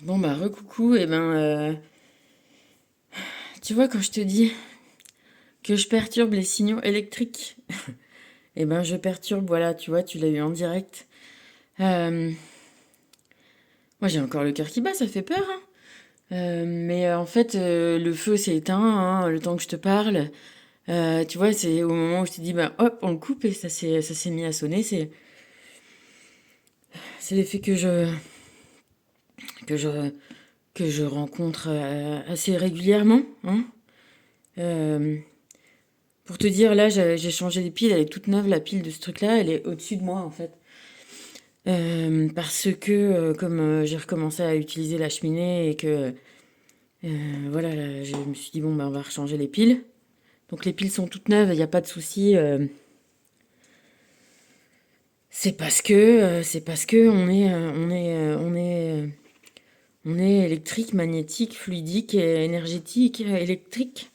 Bon bah recoucou, et tu vois quand je te dis que je perturbe les signaux électriques, je perturbe, voilà, tu vois, tu l'as eu en direct. Euh, Moi j'ai encore le cœur qui bat, ça fait peur, hein. En fait, le feu s'est éteint, hein, le temps que je te parle. Tu vois, c'est au moment où je te dis, bah hop, on le coupe et ça s'est mis à sonner. C'est l'effet que je, que je rencontre assez régulièrement, hein. Euh, Pour te dire, là, j'ai changé les piles, elle est toute neuve, la pile de ce truc-là, elle est au-dessus de moi, en fait. Parce que, comme j'ai recommencé à utiliser la cheminée et que, voilà, là, je me suis dit, bon, bah, on va rechanger les piles. Donc, les piles sont toutes neuves, il n'y a pas de souci. C'est parce que on est électrique, magnétique, fluidique, et énergétique, électrique.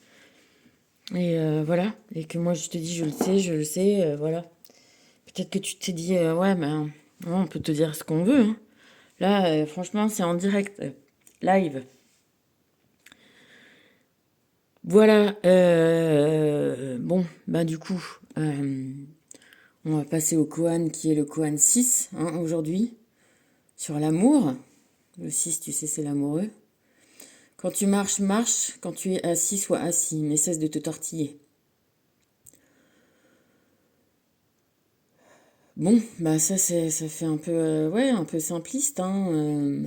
Et voilà. Et que moi, je te dis, je le sais, voilà. Peut-être que tu t'es dit, ouais, ben, ouais, on peut te dire ce qu'on veut, hein. Là, franchement, c'est en direct, live. Voilà. Bon, bah du coup, on va passer au koan qui est le koan 6 hein, aujourd'hui, sur l'amour. Le 6 tu sais, c'est l'amoureux. Quand tu marches, marche. Quand tu es assis, sois assis, mais cesse de te tortiller. Bon, bah ça fait un peu, ouais, un peu simpliste, hein.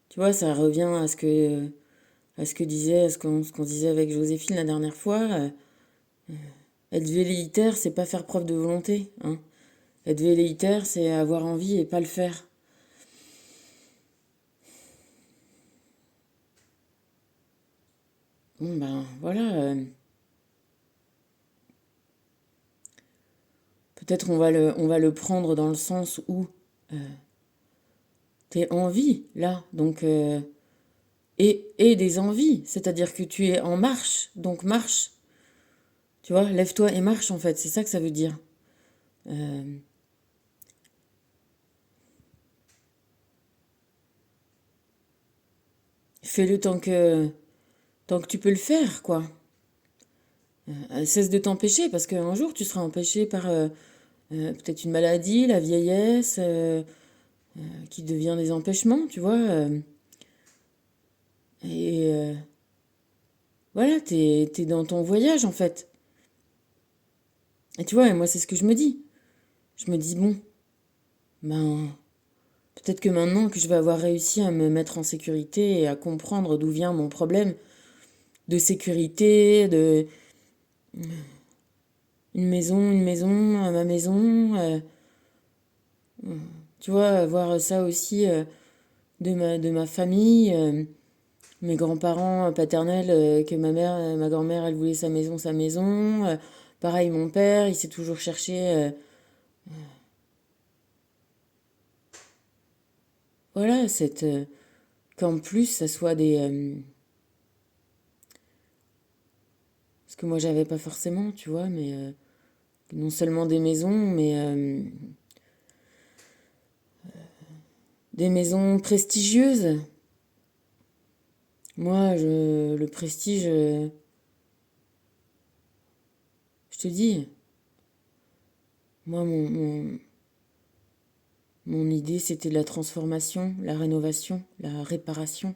Tu vois, ça revient à ce que disait, à ce qu'on disait avec Joséphine la dernière fois. Être velléitaire, c'est pas faire preuve de volonté, hein. Être velléitaire, c'est avoir envie et pas le faire. Bon, ben voilà. Peut-être on va le prendre dans le sens où t'es en vie, là. Donc, et des envies. C'est-à-dire que tu es en marche. Donc, marche. Tu vois, lève-toi et marche, en fait. C'est ça que ça veut dire. Euh, Fais-le tant que tu peux le faire, quoi. Cesse de t'empêcher, parce qu'un jour, tu seras empêché par peut-être une maladie, la vieillesse, qui devient des empêchements, tu vois. Et voilà, t'es dans ton voyage, en fait. Et tu vois, et moi, c'est ce que je me dis. Je me dis, bon, ben, peut-être que maintenant que je vais avoir réussi à me mettre en sécurité et à comprendre d'où vient mon problème de sécurité, de une maison, ma maison, tu vois, voir ça aussi de ma famille, mes grands-parents paternels, que ma mère, ma grand-mère, elle voulait sa maison, sa maison. Pareil, mon père, il s'est toujours cherché, voilà, qu'en plus, ça soit ce que moi, j'avais pas forcément, tu vois, mais non seulement des maisons, mais des maisons prestigieuses. Moi, le prestige, je te dis, moi, mon idée, c'était la transformation, la rénovation, la réparation.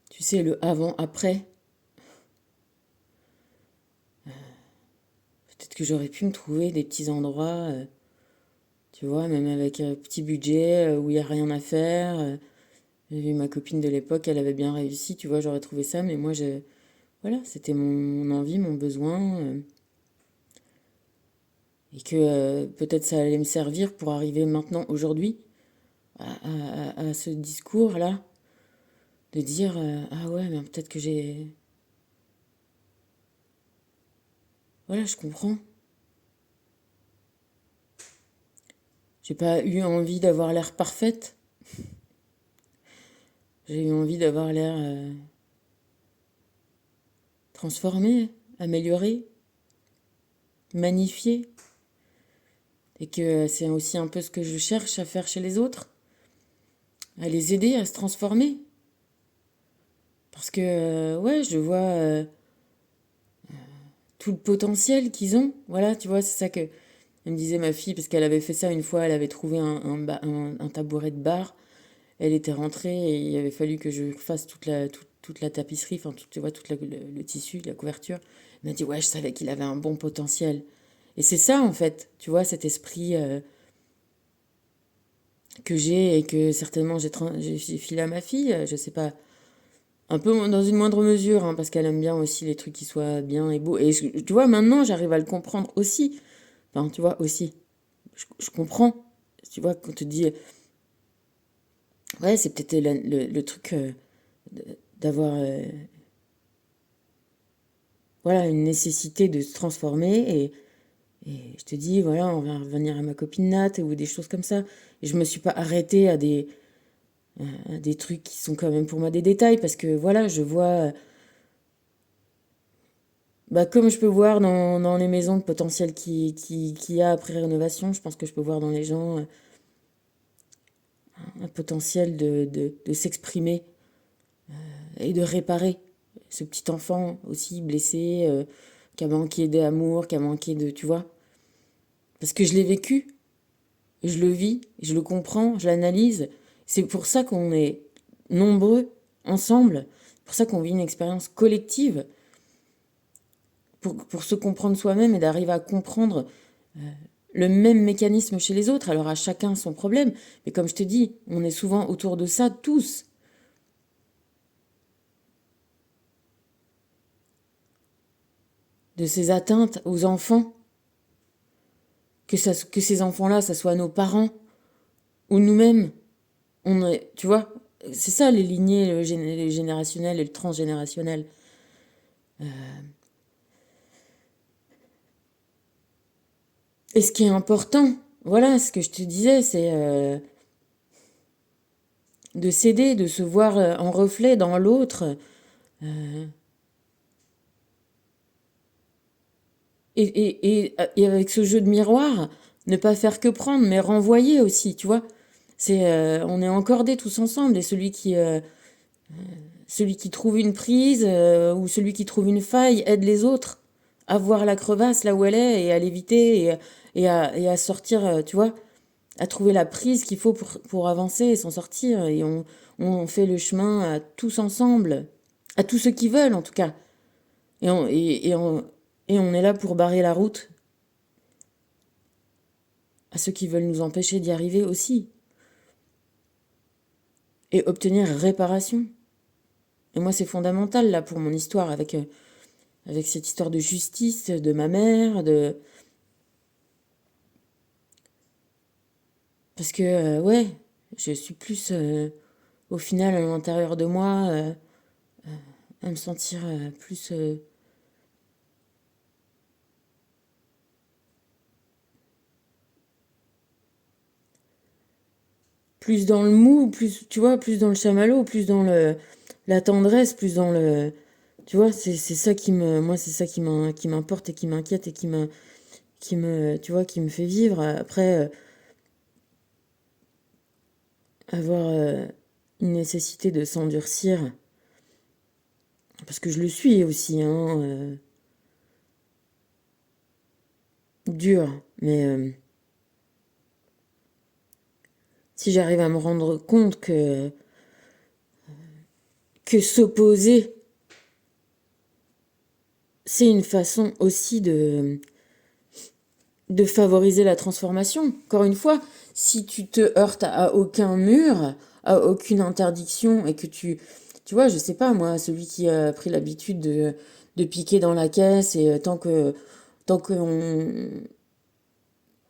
Tu sais, le avant-après. Peut-être que j'aurais pu me trouver des petits endroits, tu vois, même avec un petit budget où il n'y a rien à faire. J'ai vu ma copine de l'époque, elle avait bien réussi, tu vois, j'aurais trouvé ça, mais moi, voilà, c'était mon envie, mon besoin. Et que peut-être ça allait me servir pour arriver maintenant, aujourd'hui, à ce discours-là, de dire, ah ouais, mais peut-être que j'ai... Voilà, je comprends. J'ai pas eu envie d'avoir l'air parfaite. J'ai eu envie d'avoir l'air transformée, améliorée. magnifier. Et que c'est aussi un peu ce que je cherche à faire chez les autres, à les aider à se transformer. Parce que, ouais, je vois tout le potentiel qu'ils ont. Voilà, tu vois, c'est ça que elle me disait ma fille, parce qu'elle avait fait ça une fois, elle avait trouvé un tabouret de bar. Elle était rentrée et il avait fallu que je fasse toute la tapisserie, enfin, tu vois, le tissu, la couverture. Elle m'a dit, ouais, je savais qu'il avait un bon potentiel. Et c'est ça, en fait, tu vois, cet esprit que j'ai et que certainement j'ai filé à ma fille, je sais pas, un peu dans une moindre mesure, hein, parce qu'elle aime bien aussi les trucs qui soient bien et beaux. Et tu vois, maintenant, j'arrive à le comprendre aussi. Enfin, tu vois, aussi. Je comprends. Tu vois, quand on te dit, ouais, c'est peut-être le truc d'avoir, voilà, une nécessité de se transformer. Et je te dis, voilà, on va revenir à ma copine Nat ou des choses comme ça. Et je me suis pas arrêtée à des trucs qui sont quand même pour moi des détails, parce que voilà, je vois, bah, comme je peux voir dans les maisons le potentiel qu'il y a après rénovation, je pense que je peux voir dans les gens un potentiel de s'exprimer et de réparer. Ce petit enfant aussi blessé, qui a manqué d'amour, qui a manqué de, tu vois. Parce que je l'ai vécu, je le vis, je le comprends, je l'analyse. C'est pour ça qu'on est nombreux ensemble, pour ça qu'on vit une expérience collective, pour se comprendre soi-même et d'arriver à comprendre le même mécanisme chez les autres. Alors à chacun son problème, mais comme je te dis, on est souvent autour de ça tous. De ces atteintes aux enfants, que ces enfants-là, ça soit nos parents ou nous-mêmes. On est, tu vois, c'est ça les lignées, le générationnel et le transgénérationnel. Et ce qui est important, voilà, ce que je te disais, c'est de s'aider, de se voir en reflet dans l'autre. Et avec ce jeu de miroir, ne pas faire que prendre, mais renvoyer aussi, tu vois. On est encordés tous ensemble, et celui qui trouve une prise ou celui qui trouve une faille aide les autres à voir la crevasse là où elle est et à l'éviter et à sortir, tu vois, à trouver la prise qu'il faut pour avancer et s'en sortir. Et on fait le chemin à tous ensemble, à tous ceux qui veulent en tout cas. Et on est là pour barrer la route à ceux qui veulent nous empêcher d'y arriver aussi. Et obtenir réparation. Et moi, c'est fondamental là pour mon histoire avec cette histoire de justice de ma mère, parce que ouais, je suis plus au final à l'intérieur de moi à me sentir plus dans le mou, plus tu vois, plus dans le chamallow, plus dans le la tendresse, plus dans le tu vois, c'est ça qui me moi c'est ça qui m'importe et qui m'inquiète et tu vois, qui me fait vivre. Après avoir une nécessité de s'endurcir, parce que je le suis aussi, hein, dur, mais si j'arrive à me rendre compte que s'opposer, c'est une façon aussi de favoriser la transformation. Encore une fois, si tu te heurtes à aucun mur, à aucune interdiction, et que tu vois, je sais pas, moi, celui qui a pris l'habitude de piquer dans la caisse, et tant que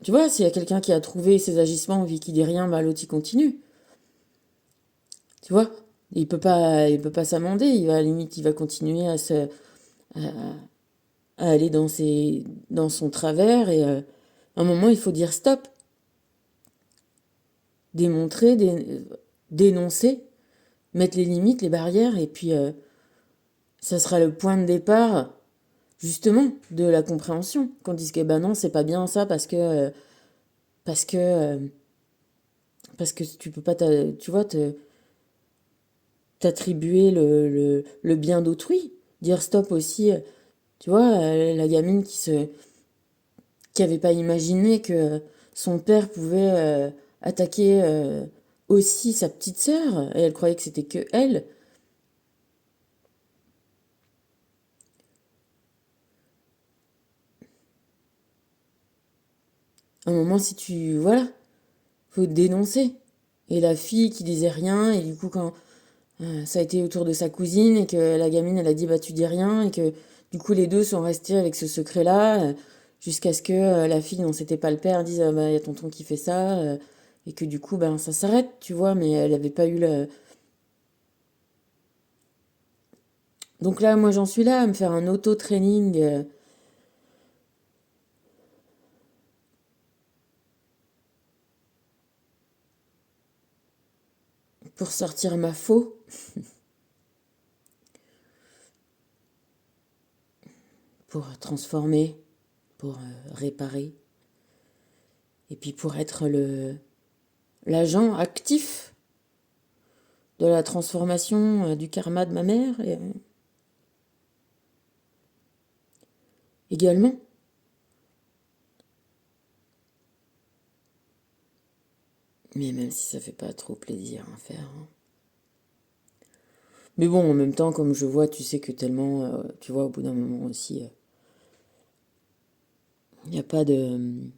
tu vois, s'il y a quelqu'un qui a trouvé ses agissements, vit qu'il dit rien, bah l'autre il continue. Tu vois, il peut pas s'amender, il va à la limite, il va continuer à aller dans son travers, et à un moment, il faut dire stop, démontrer, dénoncer, mettre les limites, les barrières, et puis ça sera le point de départ justement, de la compréhension. Qu'on dise que bah non, c'est pas bien ça parce que, euh, parce que tu peux pas, tu vois, t'attribuer le bien d'autrui. Dire stop aussi, tu vois, la gamine qui avait pas imaginé que son père pouvait attaquer aussi sa petite sœur, et elle croyait que c'était que elle. À un moment, si tu, voilà, faut te dénoncer. Et la fille qui disait rien, et du coup, quand ça a été autour de sa cousine, et que la gamine, elle a dit, bah, tu dis rien, et que du coup, les deux sont restés avec ce secret-là, jusqu'à ce que la fille, dont c'était pas le père, dise, ah, bah, y a tonton qui fait ça, et que du coup, ben, ça s'arrête, tu vois, mais elle avait pas eu le. Donc là, moi, j'en suis là, à me faire un auto-training pour sortir ma faux, pour transformer, pour réparer, et puis pour être l'agent actif de la transformation du karma de ma mère également. Mais même si ça fait pas trop plaisir à faire, hein. Mais bon, en même temps, comme je vois, tu sais que tellement, tu vois, au bout d'un moment aussi, il n'y a pas de.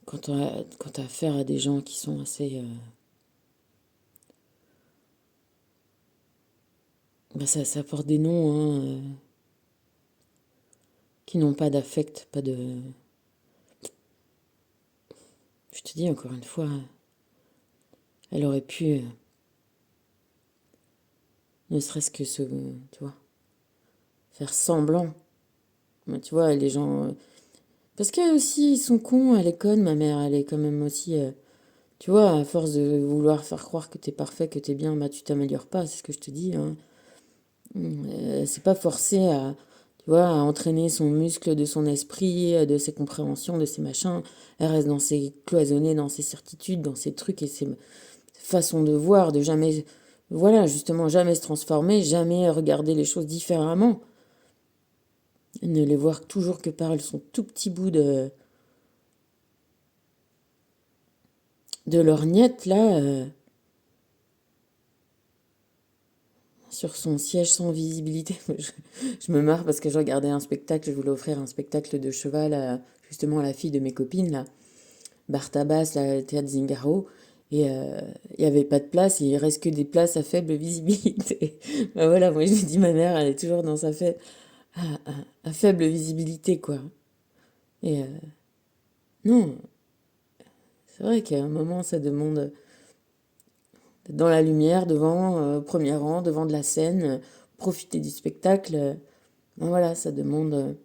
Quand t'as affaire à des gens qui sont assez. Bah ça porte des noms, hein, qui n'ont pas d'affect, pas de. Je te dis encore une fois, elle aurait pu, ne serait-ce que tu vois, faire semblant. Mais tu vois, les gens. Parce qu'elle aussi, ils sont cons, elle est conne, ma mère, elle est quand même aussi. Tu vois, à force de vouloir faire croire que t'es parfait, que t'es bien, bah tu t'améliores pas, c'est ce que je te dis, hein. C'est pas forcé à, tu vois, à entraîner son muscle de son esprit, de ses compréhensions, de ses machins. Elle reste dans ses cloisonnés, dans ses certitudes, dans ses trucs et ses façons de voir, de jamais, voilà, justement, jamais se transformer, jamais regarder les choses différemment. Ne les voir toujours que par son tout petit bout de lorgnette, là, sur son siège sans visibilité. Je me marre parce que je regardais un spectacle, je voulais offrir un spectacle de cheval justement à la fille de mes copines, là, Bartabas, la théâtre Zingaro, et il n'y avait pas de place, et il reste que des places à faible visibilité. Bah voilà, moi je me dis, ma mère, elle est toujours dans à faible visibilité, quoi. Et non, c'est vrai qu'à un moment, ça demande d'être dans la lumière, devant, au premier rang, devant de la scène, profiter du spectacle. Ben voilà, ça demande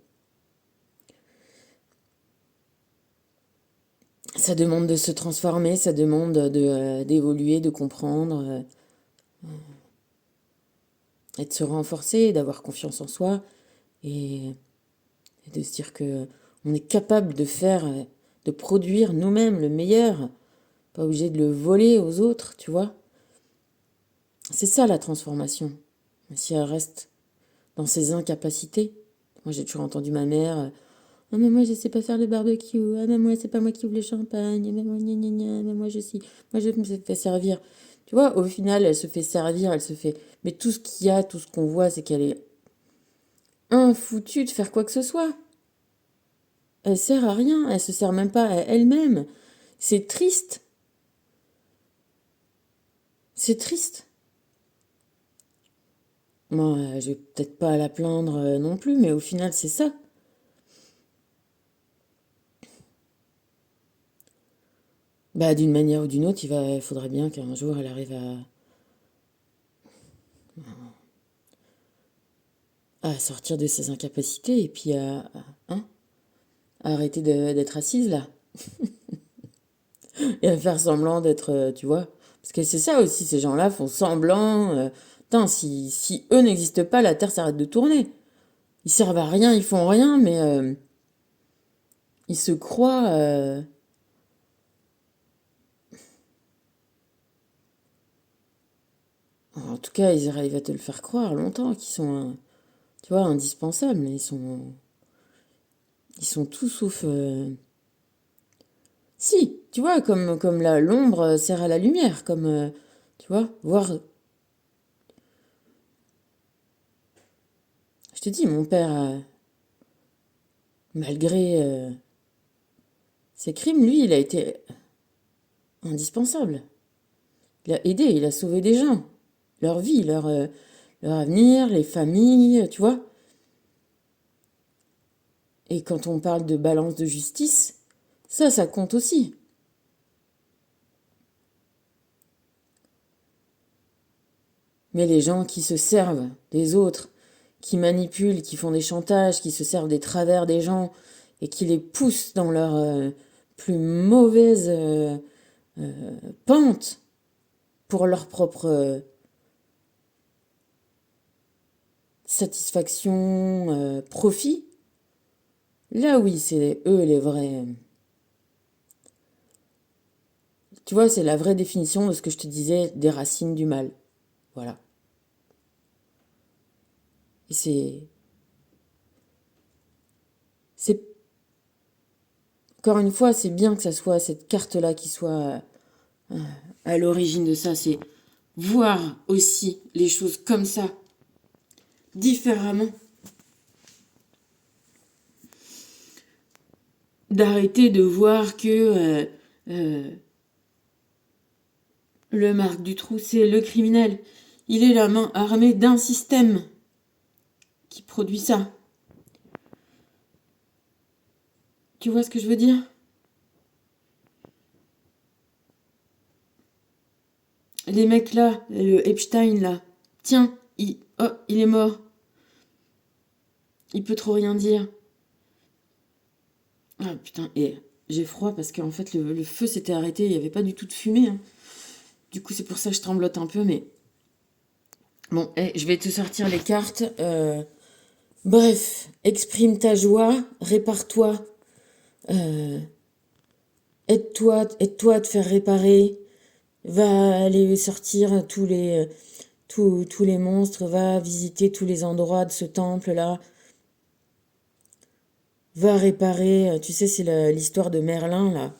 de se transformer, ça demande d'évoluer, de comprendre, et de se renforcer, d'avoir confiance en soi et, et de se dire que on est capable de faire, de produire nous-mêmes le meilleur, pas obligé de le voler aux autres, tu vois. C'est ça la transformation. Mais si elle reste dans ses incapacités, moi j'ai toujours entendu ma mère, ah mais moi je sais pas faire le barbecue, ah mais moi c'est pas moi qui ouvre le champagne, ah mais moi gna gna gna, mais moi je suis, moi je me fais servir. Tu vois, au final elle se fait servir, elle se fait. Mais tout ce qu'il y a, tout ce qu'on voit, c'est qu'elle est infoutue de faire quoi que ce soit. Elle sert à rien, elle se sert même pas à elle-même. C'est triste, c'est triste. Moi, je vais peut-être pas la plaindre non plus, mais au final c'est ça. Bah d'une manière ou d'une autre, il faudrait bien qu'un jour elle arrive à sortir de ses incapacités et puis hein, à arrêter d'être assise là et à faire semblant d'être, tu vois. Parce que c'est ça aussi, ces gens-là font semblant Putain, si eux n'existent pas, la Terre s'arrête de tourner. Ils servent à rien, ils font rien, mais ils se croient. En tout cas, ils arrivent à te le faire croire longtemps qu'ils sont, tu vois, indispensables. Ils sont tout sauf. Si, tu vois, comme l'ombre sert à la lumière, comme, tu vois, voir. Je te dis, mon père, malgré ses crimes, lui, il a été indispensable. Il a aidé, il a sauvé des gens, leur vie, leur avenir, les familles, tu vois. Et quand on parle de balance de justice, ça compte aussi. Mais les gens qui se servent des autres, qui manipulent, qui font des chantages, qui se servent des travers des gens et qui les poussent dans leur plus mauvaise pente pour leur propre satisfaction, profit, là oui, c'est eux les vrais. Tu vois, c'est la vraie définition de ce que je te disais des racines du mal. Voilà. Et c'est encore une fois, c'est bien que ça soit cette carte-là qui soit à l'origine de ça. C'est voir aussi les choses comme ça, différemment. D'arrêter de voir que le Marc Dutroux, c'est le criminel. Il est la main armée d'un système qui produit ça. Tu vois ce que je veux dire? Les mecs là, le Epstein là, tiens, il est mort. Il peut trop rien dire. Ah putain, et j'ai froid parce qu'en fait le feu s'était arrêté, il n'y avait pas du tout de fumée. Hein. Du coup c'est pour ça que je tremblote un peu, mais... Bon, je vais te sortir les cartes. Bref, exprime ta joie, répare-toi, aide-toi à te faire réparer, va aller sortir tous les monstres, va visiter tous les endroits de ce temple-là, va réparer, tu sais, c'est l'histoire de Merlin, là,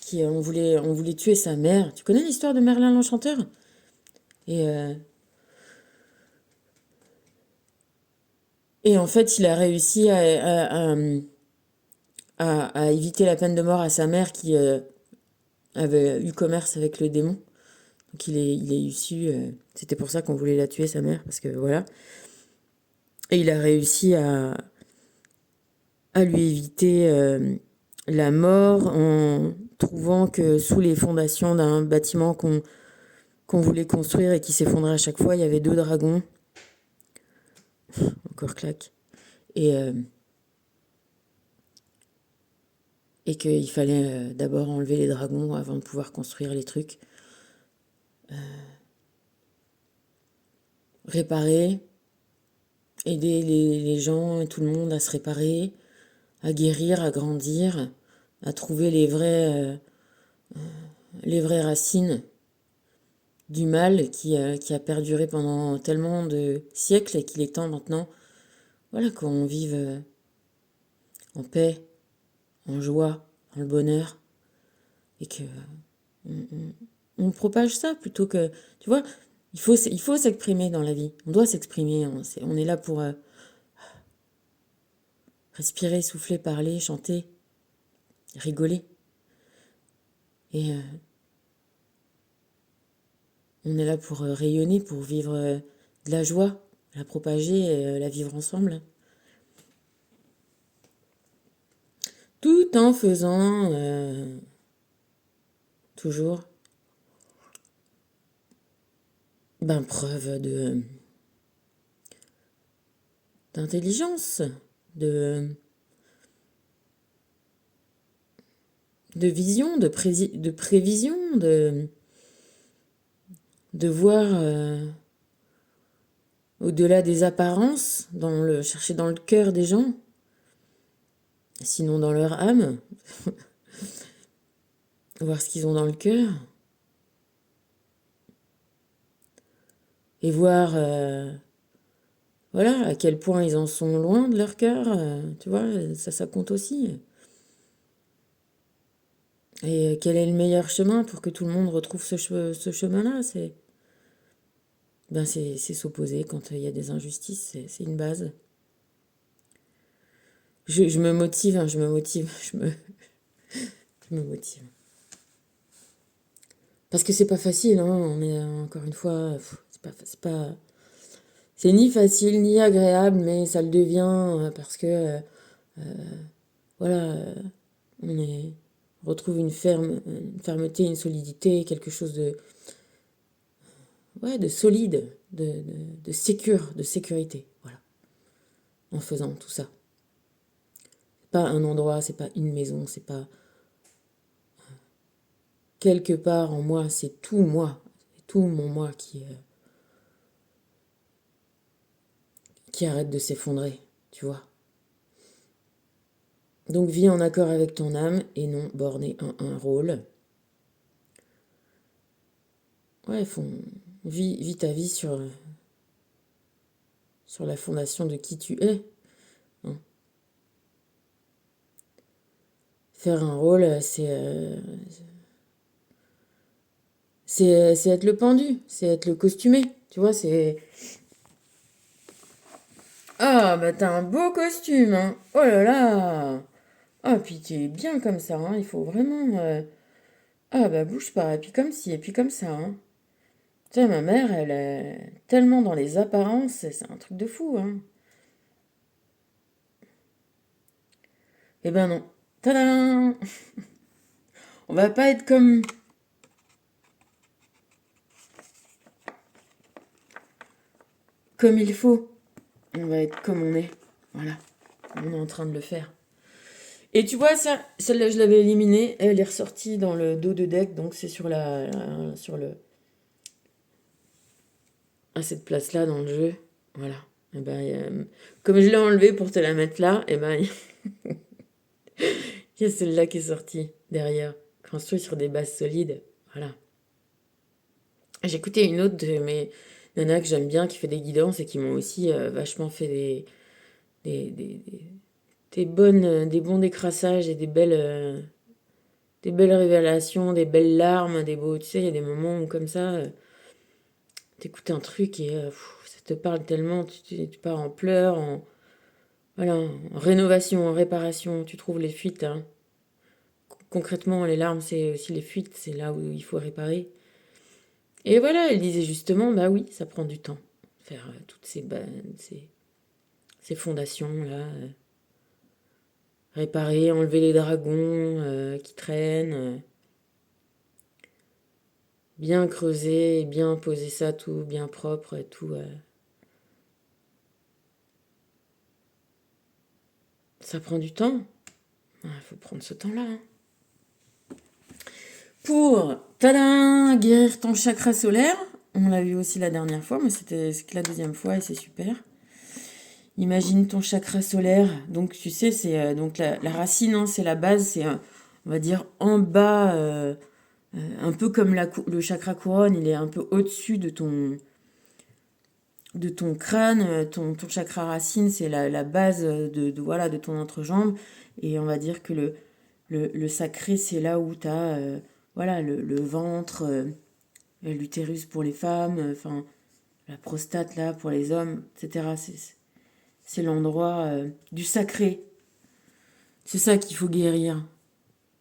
qui on voulait tuer sa mère. Tu connais l'histoire de Merlin l'Enchanteur? Et, euh, et en fait, il a réussi à éviter la peine de mort à sa mère qui avait eu commerce avec le démon. Donc il est issu, c'était pour ça qu'on voulait la tuer, sa mère, parce que voilà. Et il a réussi à lui éviter la mort en trouvant que sous les fondations d'un bâtiment qu'on voulait construire et qui s'effondrait à chaque fois, il y avait 2 dragons. Encore claque. Et, et qu'il fallait d'abord enlever les dragons avant de pouvoir construire les trucs. Réparer, aider les gens et tout le monde à se réparer, à guérir, à grandir, à trouver les vraies racines du mal qui a perduré pendant tellement de siècles et qu'il est temps maintenant, voilà, qu'on vive en paix, en joie, dans le bonheur, et que on propage ça plutôt que, tu vois, il faut s'exprimer dans la vie, on doit s'exprimer, on est là pour respirer, souffler, parler, chanter, rigoler, et on est là pour rayonner, pour vivre de la joie, la propager et la vivre ensemble. Tout en faisant toujours preuve d'intelligence, de, de vision, de prévision, de voir au-delà des apparences, chercher dans le cœur des gens, sinon dans leur âme, voir ce qu'ils ont dans le cœur, et voir voilà, à quel point ils en sont loin de leur cœur, tu vois, ça compte aussi. Et quel est le meilleur chemin pour que tout le monde retrouve ce chemin-là? C'est s'opposer quand il y a des injustices, c'est une base. Je me motive, hein, je me motive, je me motive. Parce que c'est pas facile, hein, on est encore une fois, c'est ni facile ni agréable, mais ça le devient parce que voilà, on retrouve une fermeté, une solidité, quelque chose ouais, de solide, de sécurité, voilà, en faisant tout ça. C'est pas un endroit, c'est pas une maison, c'est pas quelque part en moi, c'est tout moi, c'est tout mon moi qui arrête de s'effondrer, tu vois. Donc vis en accord avec ton âme et non borné en un rôle. Ouais, vis ta vie sur la fondation de qui tu es. Hein. Faire un rôle, c'est être le pendu, c'est être le costumé. Tu vois, c'est... Ah, bah t'as un beau costume, hein. Oh là là. Ah, puis tu es bien comme ça, hein. Il faut vraiment... Ah, bah bouge pas, et puis comme ci, et puis comme ça, hein. Tu sais, ma mère, elle est tellement dans les apparences, c'est un truc de fou, hein. Eh ben non. Tadam! On va pas être comme il faut. On va être comme on est. Voilà. On est en train de le faire. Et tu vois, ça, celle-là, je l'avais éliminée. Elle est ressortie dans le dos de deck. Donc, c'est sur à cette place-là dans le jeu. Voilà. Et ben, comme je l'ai enlevée pour te la mettre là, et ben, il y a celle-là qui est sortie derrière. Construit sur des bases solides. Voilà. J'ai écouté une autre de mes nanas que j'aime bien qui fait des guidances et qui m'ont aussi vachement fait des, des, des- des bons décrassages et des belles révélations, des belles larmes, des beaux, tu sais, il y a des moments où comme ça, t'écoutes un truc et ça te parle tellement, tu pars en pleurs, voilà, en rénovation, en réparation, tu trouves les fuites. Hein. Concrètement, les larmes, c'est aussi les fuites, c'est là où il faut réparer. Et voilà, elle disait justement, bah oui, ça prend du temps, faire toutes ces fondations-là, réparer, enlever les dragons qui traînent. Bien creuser, bien poser ça tout bien propre et tout. Ça prend du temps. Il faut prendre ce temps-là. Hein. Pour, tadam, guérir ton chakra solaire. On l'a vu aussi la dernière fois, mais c'est que la deuxième fois et c'est super. Imagine ton chakra solaire. Donc tu sais, c'est donc la racine, hein, c'est la base, c'est on va dire en bas, un peu comme le chakra couronne, il est un peu au-dessus de ton crâne, ton chakra racine, c'est la base voilà, de ton entrejambe. Et on va dire que le sacré, c'est là où tu as voilà, le ventre, l'utérus pour les femmes, enfin la prostate là pour les hommes, etc. C'est l'endroit du sacré. C'est ça qu'il faut guérir.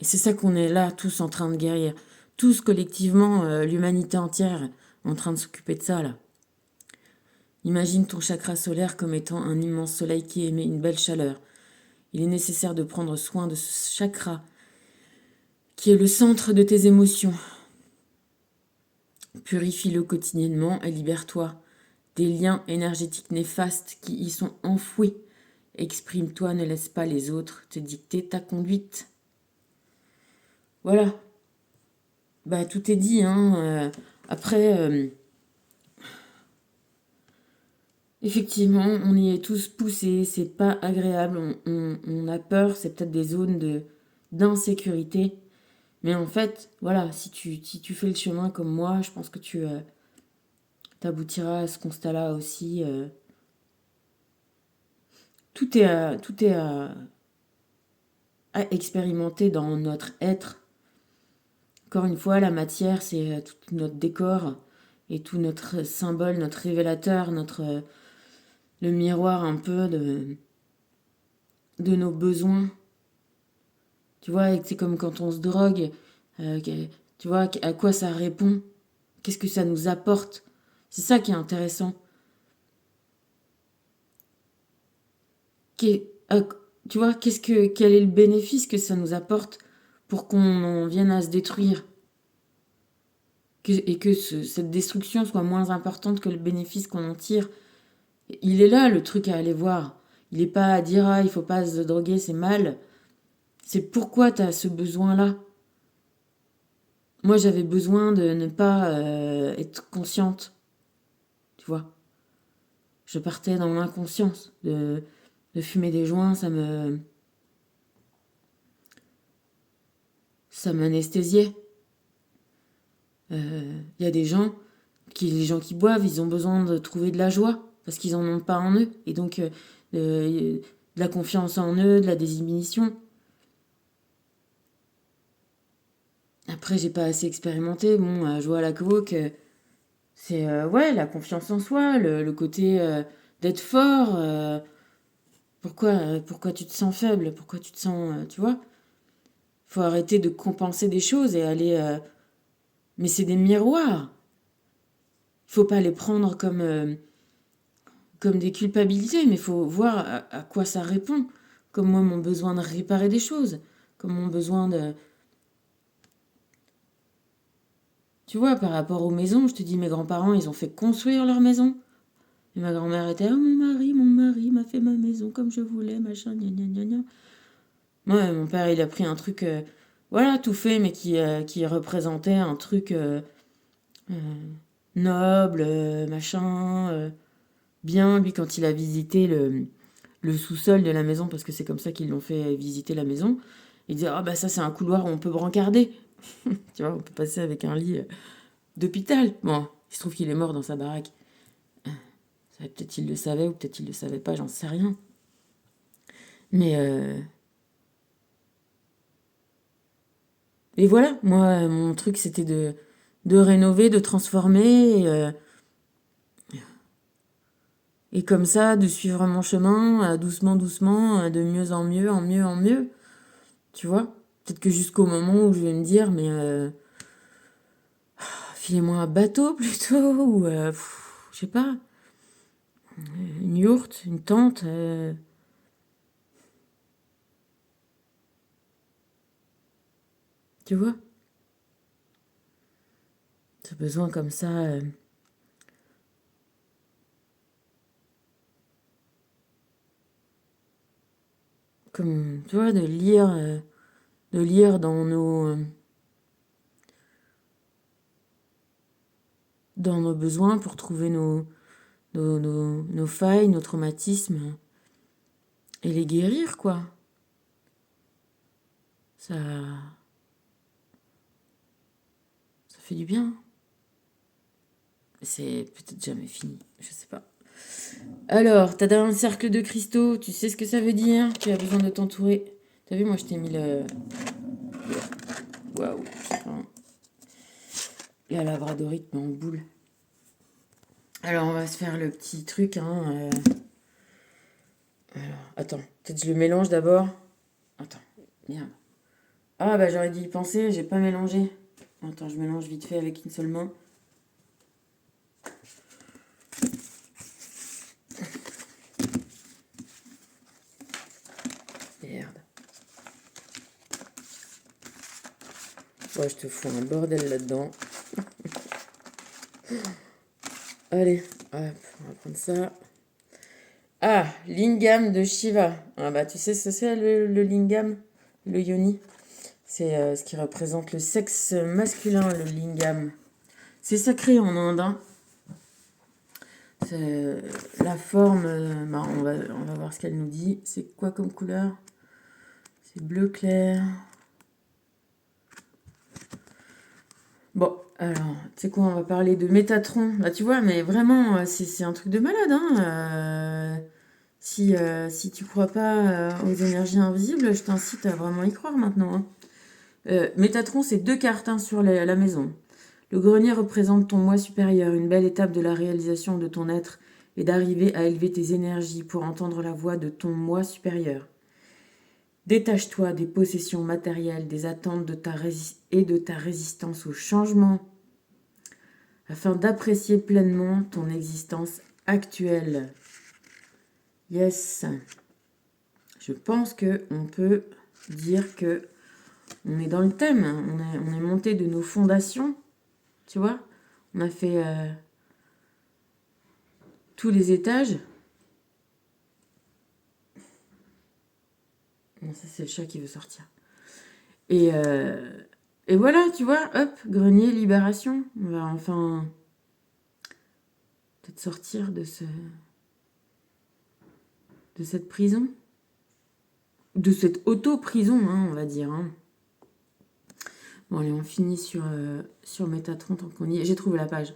Et c'est ça qu'on est là tous en train de guérir. Tous collectivement, l'humanité entière en train de s'occuper de ça là. Imagine ton chakra solaire comme étant un immense soleil qui émet une belle chaleur. Il est nécessaire de prendre soin de ce chakra qui est le centre de tes émotions. Purifie-le quotidiennement et libère-toi des liens énergétiques néfastes qui y sont enfouis. Exprime-toi, ne laisse pas les autres te dicter ta conduite. Voilà. Bah tout est dit, hein. Après, Effectivement, on y est tous poussés, c'est pas agréable, on a peur, c'est peut-être des zones d'insécurité. Mais en fait, voilà, si tu fais le chemin comme moi, je pense que tu t'aboutiras à ce constat-là aussi. Tout est à expérimenter dans notre être. Encore une fois, la matière, c'est tout notre décor et tout notre symbole, notre révélateur, le miroir un peu de nos besoins. Tu vois, c'est comme quand on se drogue. Tu vois, à quoi ça répond? Qu'est-ce que ça nous apporte? C'est ça qui est intéressant. Qu'est- euh, Tu vois, quel est le bénéfice que ça nous apporte pour qu'on en vienne à se détruire? Et que cette destruction soit moins importante que le bénéfice qu'on en tire. Il est là le truc à aller voir. Il n'est pas à dire ah il faut pas se droguer, c'est mal. C'est pourquoi tu as ce besoin-là. Moi j'avais besoin de ne pas être consciente, tu vois. Je partais dans l'inconscience de fumer des joints, ça m'anesthésiait. Il y a les gens qui boivent, ils ont besoin de trouver de la joie parce qu'ils en ont pas en eux et donc de la confiance en eux, de la désinhibition. Après, j'ai pas assez expérimenté. Bon, je vois la coke, c'est ouais, la confiance en soi, le côté d'être fort. Pourquoi tu te sens faible? Pourquoi tu te sens. Tu vois? Faut arrêter de compenser des choses et aller. Mais c'est des miroirs. Faut pas les prendre comme des culpabilités, mais faut voir à quoi ça répond. Comme moi, mon besoin de réparer des choses. Comme mon besoin de. Tu vois, par rapport aux maisons, je te dis, mes grands-parents, ils ont fait construire leur maison. Et ma grand-mère était, oh, mon mari m'a fait ma maison comme je voulais, machin, gna gna gna gna. Ouais, mon père, il a pris un truc, voilà, tout fait, mais qui représentait un truc euh, noble, machin, bien. Lui, quand il a visité le sous-sol de la maison, parce que c'est comme ça qu'ils l'ont fait visiter la maison, il disait, ah bah ça, c'est un couloir où on peut brancarder. Tu vois, on peut passer avec un lit d'hôpital. Bon, il se trouve qu'il est mort dans sa baraque. Peut-être il le savait ou peut-être il le savait pas, j'en sais rien. Mais et voilà, moi, mon truc, c'était de rénover, de transformer, et comme ça, de suivre mon chemin, doucement, doucement, de mieux en mieux, en mieux, en mieux. Tu vois? Peut-être que jusqu'au moment où je vais me dire, mais filez-moi un bateau plutôt, ou je sais pas, une yourte, une tente, tu vois? J'ai besoin comme ça, comme, tu vois, de lire dans nos besoins pour trouver nos failles, nos traumatismes et les guérir, quoi. Ça, ça fait du bien. C'est peut-être jamais fini, je sais pas. Alors, t'as dans un cercle de cristaux, tu sais ce que ça veut dire? Tu as besoin de t'entourer. T'as vu, moi je t'ai mis le. Waouh, je sais pas. La labradorite, mais en boule. Alors, on va se faire le petit truc, hein. Alors, attends, peut-être je le mélange d'abord. Attends, merde. Ah, bah j'aurais dû y penser, j'ai pas mélangé. Attends, je mélange vite fait avec une seule main. Merde. Ouais, je te fous un bordel là-dedans. Allez, hop, on va prendre ça. Ah, lingam de Shiva. Ah bah tu sais ce que c'est le lingam, le yoni. C'est ce qui représente le sexe masculin, le lingam. C'est sacré en Inde, hein. C'est la forme, bah, on va voir ce qu'elle nous dit. C'est quoi comme couleur? C'est bleu clair. Bon, alors, tu sais quoi, on va parler de Métatron. Bah, tu vois, mais vraiment, c'est un truc de malade, hein. Si tu crois pas aux énergies invisibles, je t'incite à vraiment y croire maintenant, hein. Métatron, c'est 2 cartes hein, sur la maison. Le grenier représente ton moi supérieur, une belle étape de la réalisation de ton être et d'arriver à élever tes énergies pour entendre la voix de ton moi supérieur. Détache-toi des possessions matérielles, des attentes et de ta résistance au changement afin d'apprécier pleinement ton existence actuelle. Yes. Je pense que on peut dire que on est dans le thème. On est monté de nos fondations, tu vois. On a fait tous les étages. Non, ça c'est le chat qui veut sortir. Et, et voilà, tu vois, hop, grenier, libération. On va enfin peut-être sortir de cette prison. De cette auto-prison, hein, on va dire. Hein. Bon, allez, on finit sur Métatron tant qu'on y est. J'ai trouvé la page.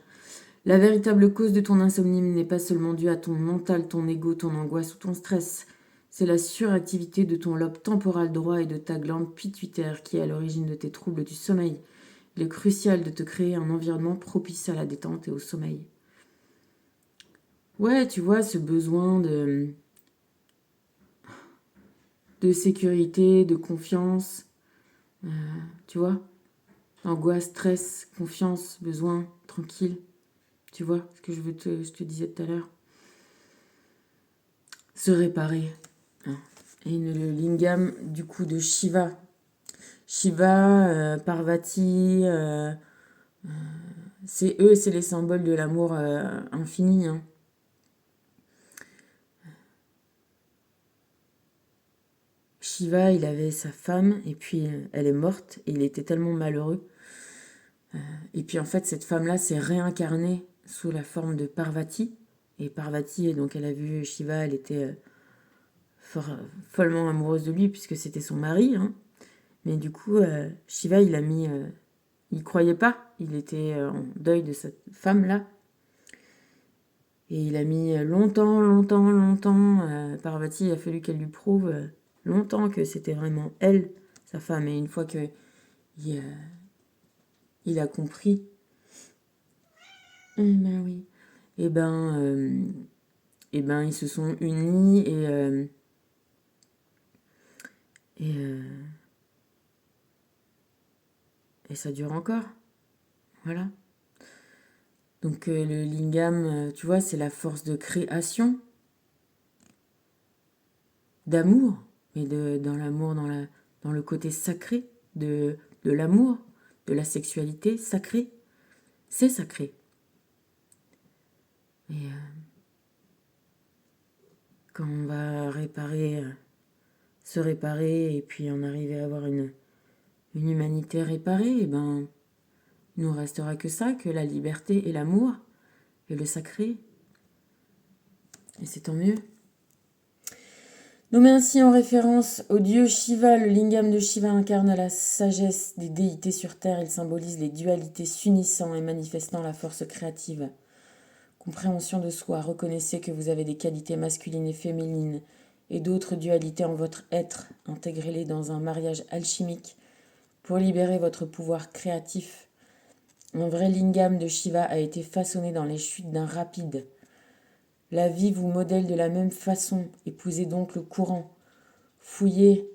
La véritable cause de ton insomnie n'est pas seulement due à ton mental, ton ego, ton angoisse ou ton stress. C'est la suractivité de ton lobe temporal droit et de ta glande pituitaire qui est à l'origine de tes troubles du sommeil. Il est crucial de te créer un environnement propice à la détente et au sommeil. Ouais, tu vois, ce besoin de sécurité, de confiance, tu vois, angoisse, stress, confiance, besoin, tranquille. Tu vois ce que je te disais tout à l'heure. Se réparer. Hein. Et le lingam du coup de Shiva. Shiva, Parvati, c'est les symboles de l'amour infini. Hein. Shiva, il avait sa femme et puis elle est morte et il était tellement malheureux. Et puis en fait, cette femme-là s'est réincarnée sous la forme de Parvati. Et Parvati, donc elle a vu Shiva, elle était follement amoureuse de lui puisque c'était son mari. Hein. Mais du coup, Shiva, il croyait pas. Il était en deuil de cette femme-là. Et il a mis longtemps. Parvati, il a fallu qu'elle lui prouve longtemps que c'était vraiment elle, sa femme. Et une fois que il a compris, ben oui, et ben ils se sont unis et, et ça dure encore. Voilà. Donc le lingam, tu vois, c'est la force de création, d'amour, mais dans l'amour, dans le côté sacré de l'amour, de la sexualité sacrée. C'est sacré. Et quand on va se réparer et puis en arriver à avoir une humanité réparée, et ben, il nous restera que ça, que la liberté et l'amour et le sacré. Et c'est tant mieux. Nommé ainsi en référence au dieu Shiva, le lingam de Shiva incarne la sagesse des déités sur terre. Il symbolise les dualités s'unissant et manifestant la force créative. Compréhension de soi, reconnaissez que vous avez des qualités masculines et féminines et d'autres dualités en votre être. Intégrez-les dans un mariage alchimique pour libérer votre pouvoir créatif. Un vrai lingam de Shiva a été façonné dans les chutes d'un rapide. La vie vous modèle de la même façon. Épousez donc le courant. Fouillez.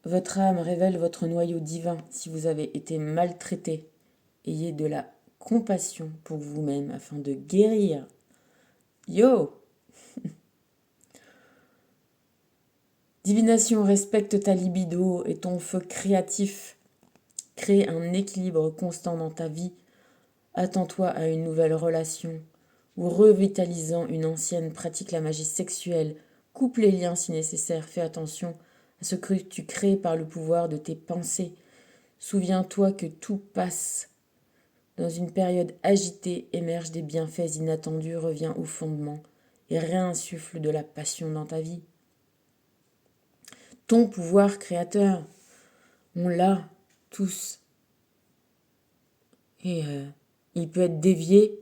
Votre âme révèle votre noyau divin. Si vous avez été maltraité, ayez de la compassion pour vous-même afin de guérir. Yo! Divination, respecte ta libido et ton feu créatif. Crée un équilibre constant dans ta vie. Attends-toi à une nouvelle relation ou revitalisant une ancienne, pratique la magie sexuelle. Coupe les liens si nécessaire. Fais attention à ce que tu crées par le pouvoir de tes pensées. Souviens-toi que tout passe Dans une période agitée, émergent des bienfaits inattendus, reviens au fondement et réinsuffle de la passion dans ta vie. Ton pouvoir créateur, on l'a tous. Et il peut être dévié,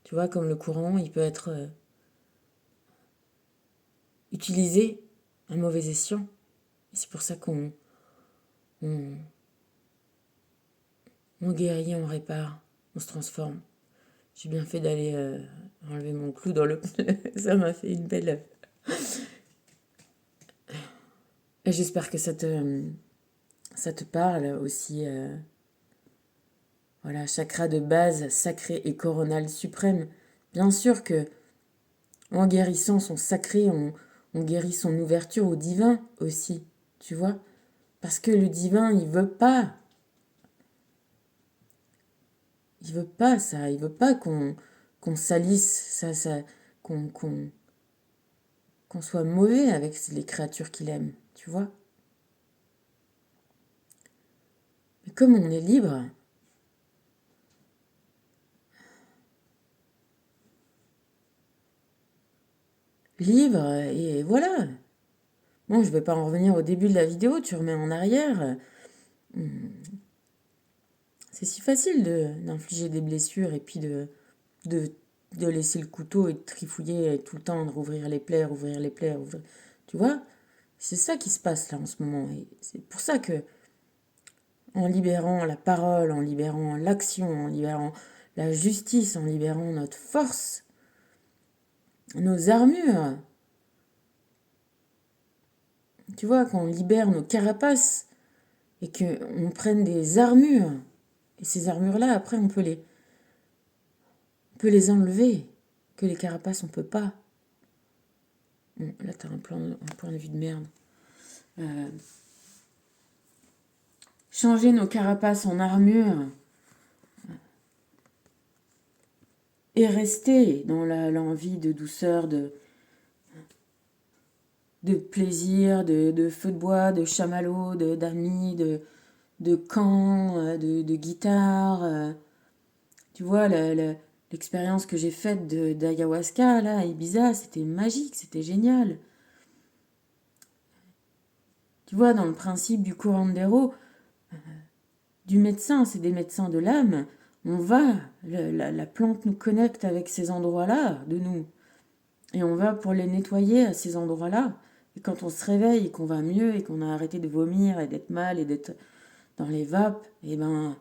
tu vois, comme le courant, il peut être utilisé à mauvais escient. Et c'est pour ça qu'on guérit, on répare, on se transforme. J'ai bien fait d'aller enlever mon clou dans le pneu. Ça m'a fait une belle... Et j'espère que ça te parle aussi. Voilà, chakra de base, sacré et coronal suprême. Bien sûr que en guérissant son sacré, on guérit son ouverture au divin aussi, tu vois. Parce que le divin, il veut pas. Il veut pas ça. Il veut pas qu'on salisse ça, qu'on soit mauvais avec les créatures qu'il aime, tu vois. Mais comme on est libre, et voilà. Bon, je vais pas en revenir au début de la vidéo, tu remets en arrière. C'est si facile d'infliger des blessures et puis de laisser le couteau et de trifouiller tout le temps, de rouvrir les plaies, rouvrir les plaies, rouvrir... Tu vois, c'est ça qui se passe là en ce moment. Et c'est pour ça que, en libérant la parole, en libérant l'action, en libérant la justice, en libérant notre force, nos armures, tu vois, quand on libère nos carapaces et qu'on prenne des armures, et ces armures-là, après, on peut les enlever, que les carapaces, on peut pas. Bon, là, t'as un point de vue de merde. Changer nos carapaces en armure et rester dans l'envie de douceur, de plaisir, de feu de bois, de chamallow, d'amis, de camp, de guitare. Tu vois, l'expérience que j'ai faite d'ayahuasca, là, à Ibiza, c'était magique, c'était génial. Tu vois, dans le principe du curandero, du médecin, c'est des médecins de l'âme. On va, la plante nous connecte avec ces endroits-là de nous. Et on va pour les nettoyer à ces endroits-là. Et quand on se réveille et qu'on va mieux et qu'on a arrêté de vomir et d'être mal et d'être dans les vapes, et ben,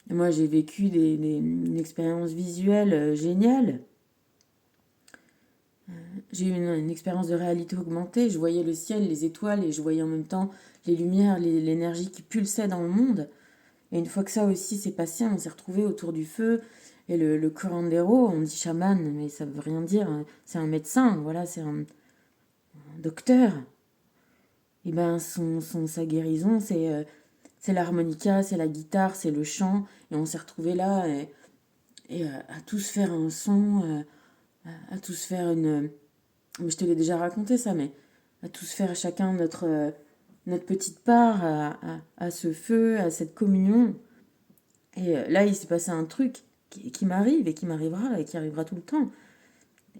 moi j'ai vécu une expérience visuelle géniale. J'ai eu une expérience de réalité augmentée. Je voyais le ciel, les étoiles et je voyais en même temps les lumières, l'énergie qui pulsait dans le monde. Et une fois que ça aussi s'est passé, on s'est retrouvés autour du feu. Et le curandero, on dit chaman, mais ça veut rien dire. C'est un médecin, voilà, c'est un docteur. Et ben sa guérison, c'est l'harmonica, c'est la guitare, c'est le chant. Et on s'est retrouvés là et à tous faire un son, à tous faire une... Je te l'ai déjà raconté ça, mais à tous faire chacun notre petite part à ce feu, à cette communion. Et là, il s'est passé un truc qui m'arrive et qui m'arrivera et qui arrivera tout le temps.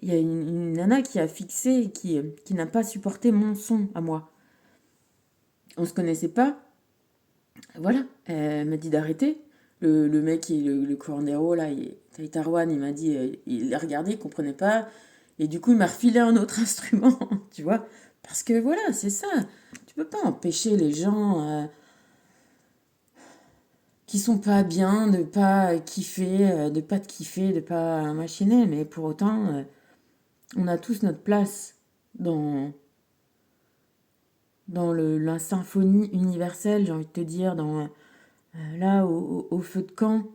Il y a une nana qui a fixé, qui n'a pas supporté mon son à moi. On se connaissait pas. Voilà, elle m'a dit d'arrêter. Le mec, le curandero, là, Taïtarwan, il m'a dit, il a regardé, il comprenait pas. Et du coup, il m'a refilé un autre instrument, tu vois. Parce que voilà, c'est ça. Tu peux pas empêcher les gens qui sont pas bien de pas kiffer, de pas te kiffer, de pas machiner. Mais pour autant, on a tous notre place dans la symphonie universelle, j'ai envie de te dire, là, au feu de camp.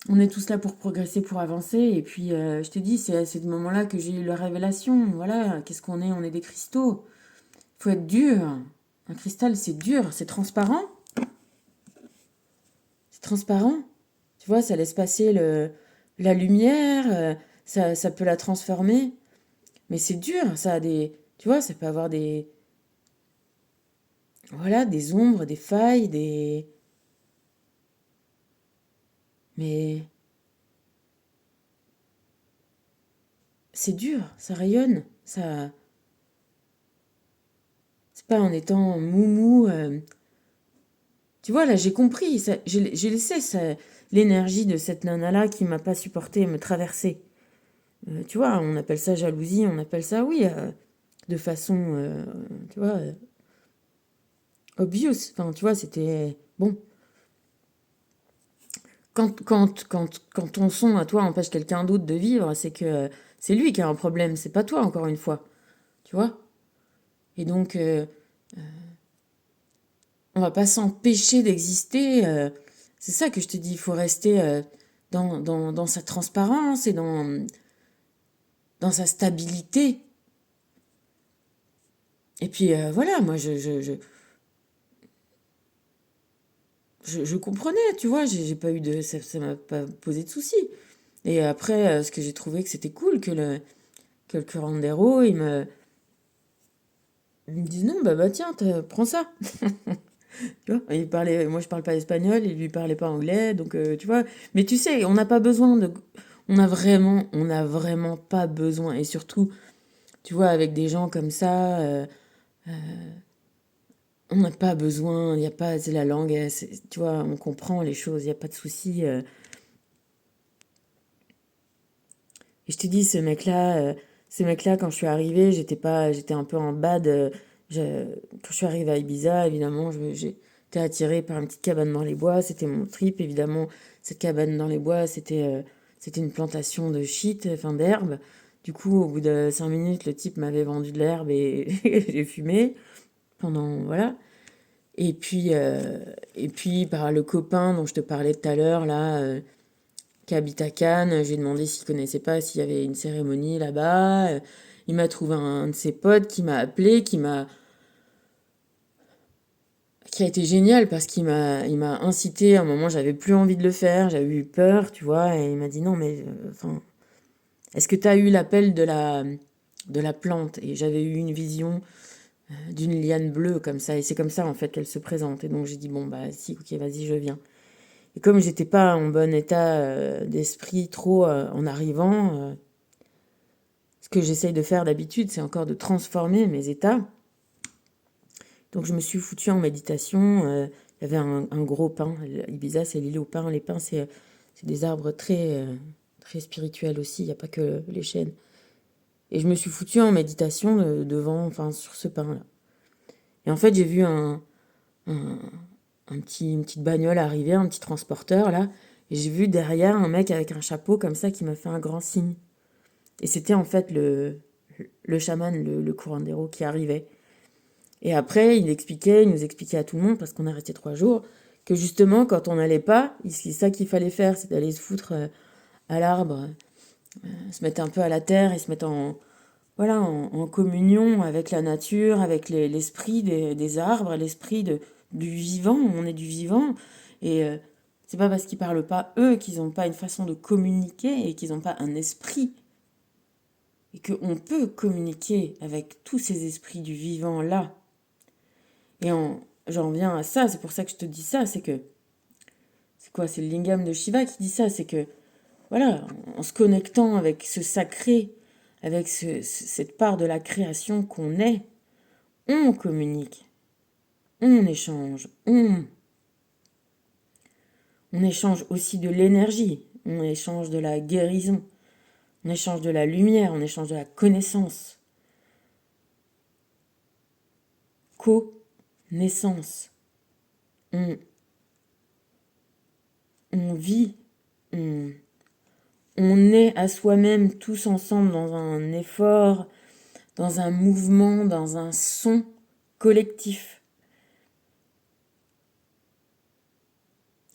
On est tous là pour progresser, pour avancer. Et puis, je te dis, c'est à ce moment-là que j'ai eu la révélation. Voilà, qu'est-ce qu'on est? On est des cristaux. Il faut être dur. Un cristal, c'est dur, c'est transparent. C'est transparent. Tu vois, ça laisse passer la lumière, ça peut la transformer. Mais c'est dur, ça a des... Tu vois, ça peut avoir des... Voilà, des ombres, des failles, des... Mais c'est dur, ça rayonne, ça... C'est pas en étant moumou. Tu vois, là, j'ai compris, j'ai laissé l'énergie de cette nana-là qui m'a pas supporté me traverser. Tu vois, on appelle ça jalousie, on appelle ça, oui, de façon, tu vois, obvious. Enfin, tu vois, c'était... Bon, quand ton son à toi empêche quelqu'un d'autre de vivre, c'est que c'est lui qui a un problème, c'est pas toi, encore une fois. Tu vois? Et donc, on va pas s'empêcher d'exister. C'est ça que je te dis, il faut rester dans sa transparence et dans sa stabilité. Et puis voilà, moi je comprenais, tu vois, j'ai pas eu de. Ça m'a pas posé de soucis. Et après, ce que j'ai trouvé que c'était cool, que le curandero, il me dise non, bah tiens, prends ça. Tu vois, il parlait, moi je parle pas espagnol, il lui parlait pas anglais, donc tu vois. Mais tu sais, on n'a pas besoin de. On a vraiment pas besoin. Et surtout, tu vois, avec des gens comme ça, on n'a pas besoin, il n'y a pas, c'est la langue, tu vois, on comprend les choses, il n'y a pas de souci. Et je te dis, ce mec-là, quand je suis arrivée, j'étais un peu en bad. Quand je suis arrivée à Ibiza, évidemment, j'étais attirée par une petite cabane dans les bois. C'était mon trip, évidemment. Cette cabane dans les bois, c'était une plantation de shit, enfin d'herbe. Du coup, au bout de 5 minutes, le type m'avait vendu de l'herbe et j'ai fumé pendant, voilà. Et puis, par le copain dont je te parlais tout à l'heure, là, qui habite à Cannes. J'ai demandé s'il connaissait pas, s'il y avait une cérémonie là-bas. Il m'a trouvé un de ses potes qui m'a appelé, qui a été génial parce qu'il m'a incité. À un moment, j'avais plus envie de le faire, j'avais eu peur, tu vois, et il m'a dit non, mais enfin, est-ce que tu as eu l'appel de la plante? Et j'avais eu une vision d'une liane bleue comme ça, et c'est comme ça en fait qu'elle se présente. Et donc j'ai dit bon bah si, ok, vas-y, je viens. Et comme j'étais pas en bon état d'esprit trop en arrivant, ce que j'essaye de faire d'habitude, c'est encore de transformer mes états. Donc je me suis foutue en méditation. Il y avait un gros pin. Ibiza, c'est l'île aux pins. Les pins, c'est des arbres très spirituels aussi. Il n'y a pas que les chênes. Et je me suis foutue en méditation devant, enfin, sur ce pin-là. Et en fait, j'ai vu un, une petite bagnole arriver, un petit transporteur, là. Et j'ai vu derrière un mec avec un chapeau comme ça qui m'a fait un grand signe. Et c'était en fait le chaman, le curandero qui arrivait. Et après, il nous expliquait à tout le monde, parce qu'on est resté 3 jours, que justement, quand on n'allait pas, c'est ça qu'il fallait faire, c'est d'aller se foutre à l'arbre, se mettre un peu à la terre et se mettre voilà, en communion avec la nature, avec l'esprit des arbres, l'esprit du vivant. On est du vivant. Et c'est pas parce qu'ils parlent pas eux qu'ils n'ont pas une façon de communiquer et qu'ils n'ont pas un esprit. Et qu'on peut communiquer avec tous ces esprits du vivant là. Et j'en viens à ça, c'est pour ça que je te dis ça, c'est que, c'est quoi, c'est le lingam de Shiva qui dit ça, c'est que, voilà, en se connectant avec ce sacré, avec cette part de la création qu'on est, on communique, on échange, on échange aussi de l'énergie, on échange de la guérison, on échange de la lumière, on échange de la connaissance. Connaissance. On, on vit, on est à soi-même tous ensemble dans un effort, dans un mouvement, dans un son collectif.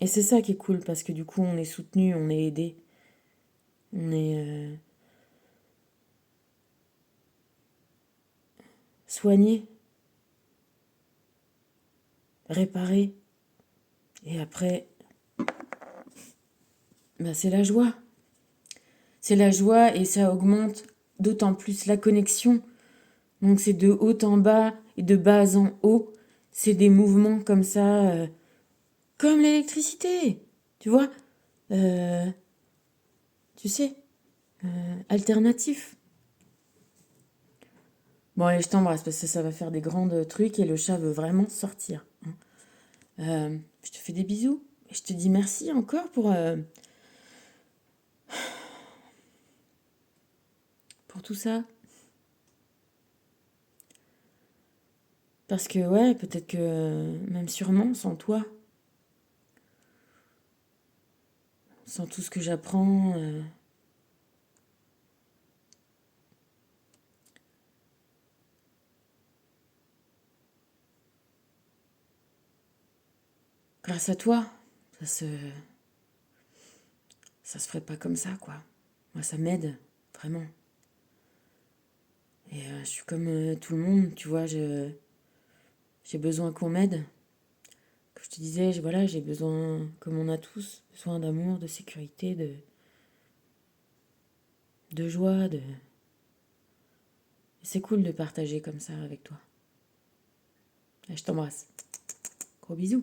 Et c'est ça qui est cool parce que du coup on est soutenu, on est aidé, on est soigné, réparé. Et après, bah c'est la joie. C'est la joie et ça augmente d'autant plus la connexion. Donc c'est de haut en bas et de bas en haut. C'est des mouvements comme ça, comme l'électricité. Tu vois? euh, tu sais, alternatif. Bon, allez, je t'embrasse parce que ça va faire des grands trucs et le chat veut vraiment sortir, hein. Je te fais des bisous et je te dis merci encore pour tout ça. Parce que, ouais, peut-être que même sûrement sans toi, sans tout ce que j'apprends, grâce à toi, ça se, ça se ferait pas comme ça, quoi. Moi, ça m'aide, vraiment. Et je suis comme tout le monde, tu vois, j'ai besoin qu'on m'aide. Comme je te disais, voilà, j'ai besoin, comme on a tous, besoin d'amour, de sécurité, de joie, de... C'est cool de partager comme ça avec toi. Je t'embrasse. Gros bisous.